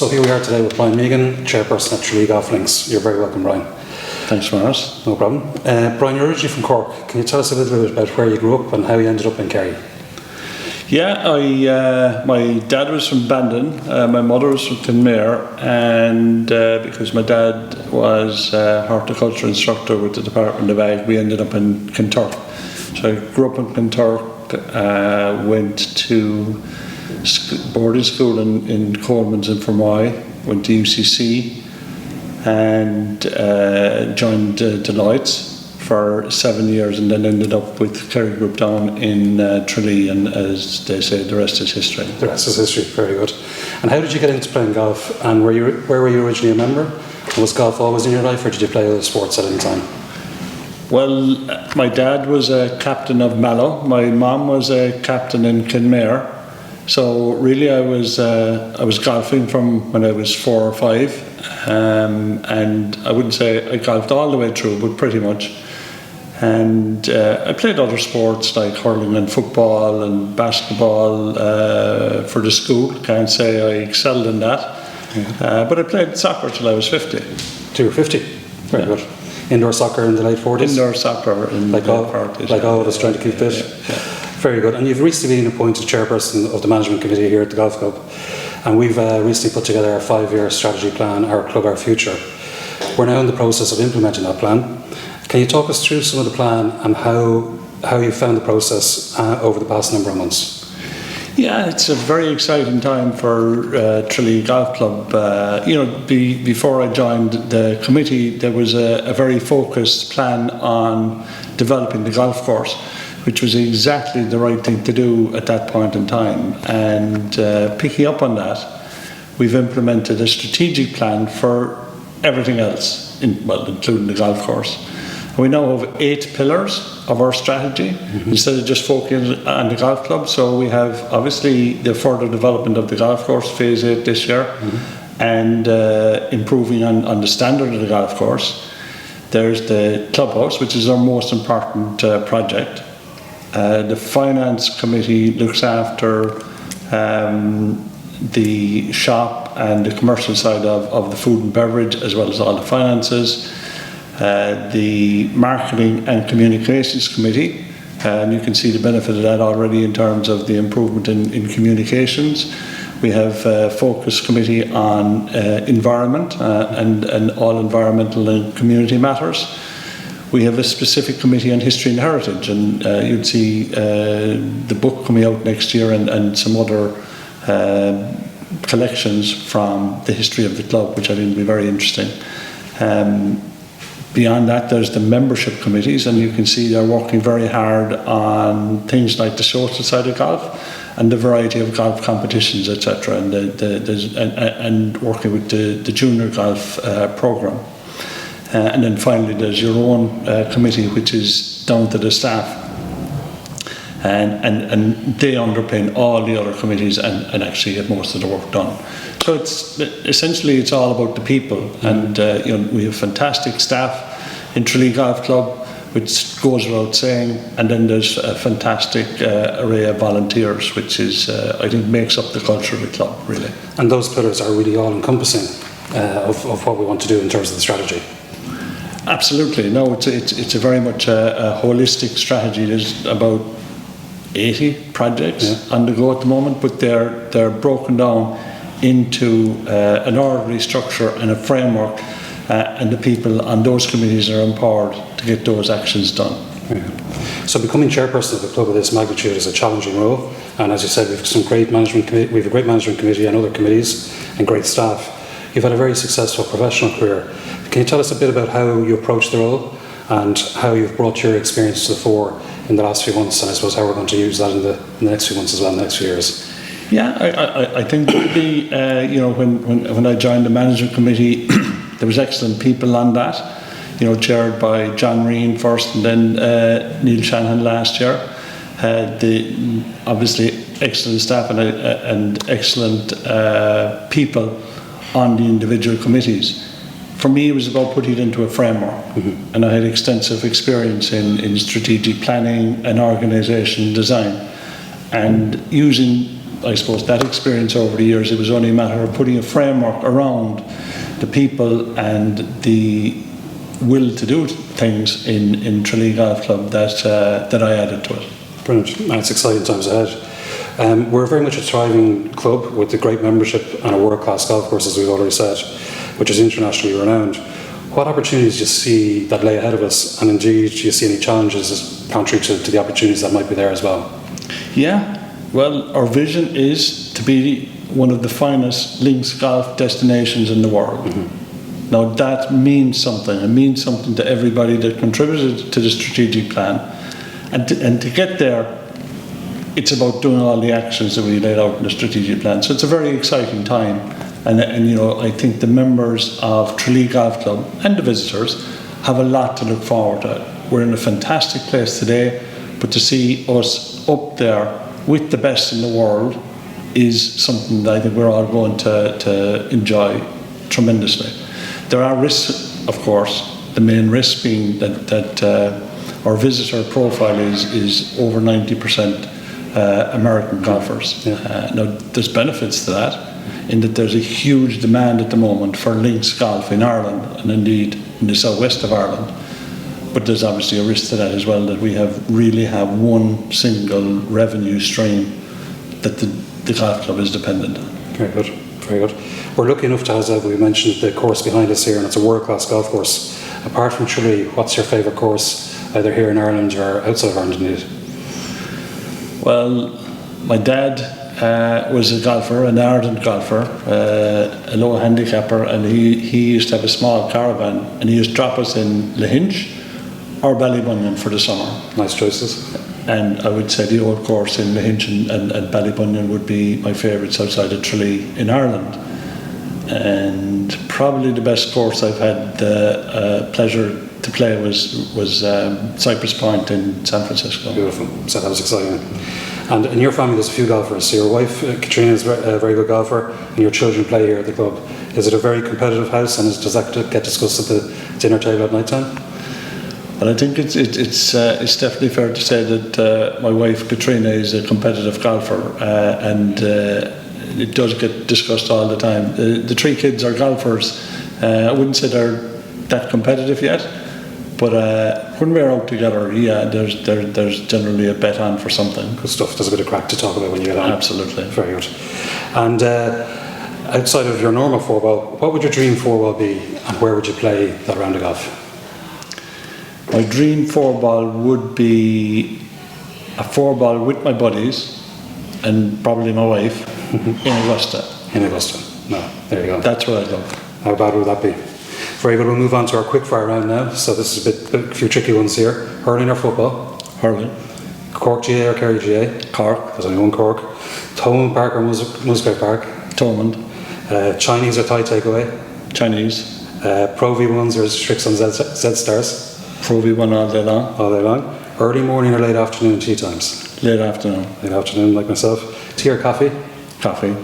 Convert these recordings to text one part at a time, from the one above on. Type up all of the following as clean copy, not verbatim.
So here we are today with Brian Mehigan, Chairperson at Tralee Golf Links. You're very welcome, Brian. Thanks, Maurice. No problem. Brian, you're originally from Cork. Can you tell us a little bit about where you grew up and how you ended up in Kerry? Yeah, my dad was from Bandon, my mother was from Kinmare, and because my dad was a horticulture instructor with the Department of Ag, we ended up in Kinturk. So I grew up in Kinturk, went to boarding school in Coleman's in Fermoy, went to UCC, and joined Deloitte's for 7 years, and then ended up with Kerry Group down in Tralee, and as they say, the rest is history. The rest is history, very good. And how did you get into playing golf, and where were you originally a member? And was golf always in your life, or did you play other sports at any time? Well, my dad was a captain of Mallow, my mum was a captain in Kinmare, so really I was golfing from when I was 4 or 5, and I wouldn't say I golfed all the way through, but pretty much. And I played other sports like hurling and football and basketball for the school. Can't say I excelled in that, but I played soccer till I was 50. Till you were 50? Very good. Indoor soccer in the late 40s? Indoor soccer in the late 40s. Like all of us trying to keep fit? Yeah. Very good. And you've recently been appointed Chairperson of the Management Committee here at the Golf Club. And we've recently put together our 5-year strategy plan, Our Club, Our Future. We're now in the process of implementing that plan. Can you talk us through some of the plan and how you found the process over the past number of months? Yeah, it's a very exciting time for Tralee Golf Club. Before I joined the committee, there was a very focused plan on developing the golf course, which was exactly the right thing to do at that point in time. And picking up on that, we've implemented a strategic plan for everything else, including the golf course. We now have 8 pillars of our strategy, instead of just focusing on the golf club. So we have obviously the further development of the golf course, phase 8 this year, and improving on the standard of the golf course. There's the clubhouse, which is our most important project. The finance committee looks after the shop and the commercial side of the food and beverage, as well as all the finances. The Marketing and Communications Committee, and you can see the benefit of that already in terms of the improvement in communications. We have a focus committee on environment and all environmental and community matters. We have a specific committee on history and heritage, and you'd see the book coming out next year and some other collections from the history of the club, which I think will be very interesting. Beyond that, there's the membership committees, and you can see they're working very hard on things like the social side of golf and the variety of golf competitions, etc., and working with the junior golf program. And then finally, there's your own committee, which is down to the staff, and they underpin all the other committees and actually get most of the work done. So it's all about the people, and we have fantastic staff in Tralee Golf Club, which goes without saying, and then there's a fantastic array of volunteers, which is I think makes up the culture of the club, really. And those pillars are really all encompassing of what we want to do in terms of the strategy. Absolutely. No, it's a very much a holistic strategy. There's about 80 projects on the go at the moment, but they're broken down into an orderly structure and a framework, and the people on those committees are empowered to get those actions done. Yeah. So becoming chairperson of a club of this magnitude is a challenging role, and as you said, we have a great management committee and other committees and great staff. You've had a very successful professional career. Can you tell us a bit about how you approach the role and how you've brought your experience to the fore in the last few months, and I suppose how we're going to use that in the next few months as well, in the next few years? Yeah, I think really, when I joined the management committee, there was excellent people on that, chaired by John Reen first, and then Neil Shanahan last year. Obviously excellent staff and excellent people on the individual committees. For me, it was about putting it into a framework, and I had extensive experience in strategic planning and organisation design, and using I suppose that experience over the years, it was only a matter of putting a framework around the people and the will to do things in Tralee Golf Club that I added to it. Brilliant. And it's exciting times ahead. We're very much a thriving club with a great membership and a world-class golf course, as we've already said, which is internationally renowned. What opportunities do you see that lay ahead of us, and indeed do you see any challenges contrary to the opportunities that might be there as well? Yeah, well, our vision is to be one of the finest links golf destinations in the world. Now that means something. It means something to everybody that contributed to the strategic plan. And to get there, it's about doing all the actions that we laid out in the strategic plan. So it's a very exciting time. And you know, I think the members of Tralee Golf Club and the visitors have a lot to look forward to. We're in a fantastic place today, but to see us up there with the best in the world is something that I think we're all going to enjoy tremendously. There are risks, of course, the main risk being that our visitor profile is over 90% American golfers. Now, there's benefits to that, in that there's a huge demand at the moment for links golf in Ireland, and indeed in the southwest of Ireland. But there's obviously a risk to that as well, that we really have one single revenue stream that the golf club is dependent on. Very good, very good. We're lucky enough to, as we mentioned, the course behind us here, and it's a world-class golf course. Apart from Tralee, what's your favourite course, either here in Ireland or outside of Ireland indeed? Well, my dad was a golfer, an ardent golfer, a low handicapper, and he used to have a small caravan, and he used to drop us in Lahinch or Ballybunion for the summer. Nice choices. And I would say the old course in Lahinch and Ballybunion would be my favourites outside of Tralee in Ireland. And probably the best course I've had the pleasure to play was Cypress Point in San Francisco. Beautiful. So that was exciting. And in your family, there's a few golfers. So your wife, Katrina, is a very good golfer, and your children play here at the club. Is it a very competitive house, and does that get discussed at the dinner table at night time? Well, I think it's definitely fair to say that my wife Katrina is a competitive golfer, and it does get discussed all the time. The three kids are golfers. I wouldn't say they're that competitive yet, but when we're out together, yeah, there's generally a bet on for something. Good stuff. There's a bit of crack to talk about when you get on. Absolutely. Very good. And outside of your normal four-ball, what would your dream four-ball be, and where would you play that round of golf? My dream four-ball would be a four-ball with my buddies and probably my wife in Augusta. In Augusta. No, there you go. That's what I'd love. How bad would that be? Very good. We'll move on to our quick fire round now. So this is a few tricky ones here. Hurling or football? Hurling. Cork GA or Kerry GA? Cork. There's only one Cork. Thomond Park or Musgrave Park? Thomond. Chinese or Thai takeaway? Chinese. Pro V1s or Strix on Z Stars? Pro V1 all day long. All day long. Early morning or late afternoon tea times? Late afternoon. Late afternoon, like myself. Tea or coffee? Coffee.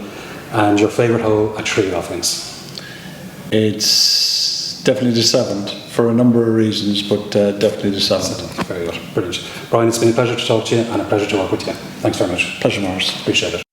And your favourite hole at Tralee Golf Links? It's definitely the 7th for a number of reasons, but definitely the 7th. Very good. Brilliant. Brian, it's been a pleasure to talk to you and a pleasure to work with you. Thanks very much. Pleasure, Maurice. Appreciate it.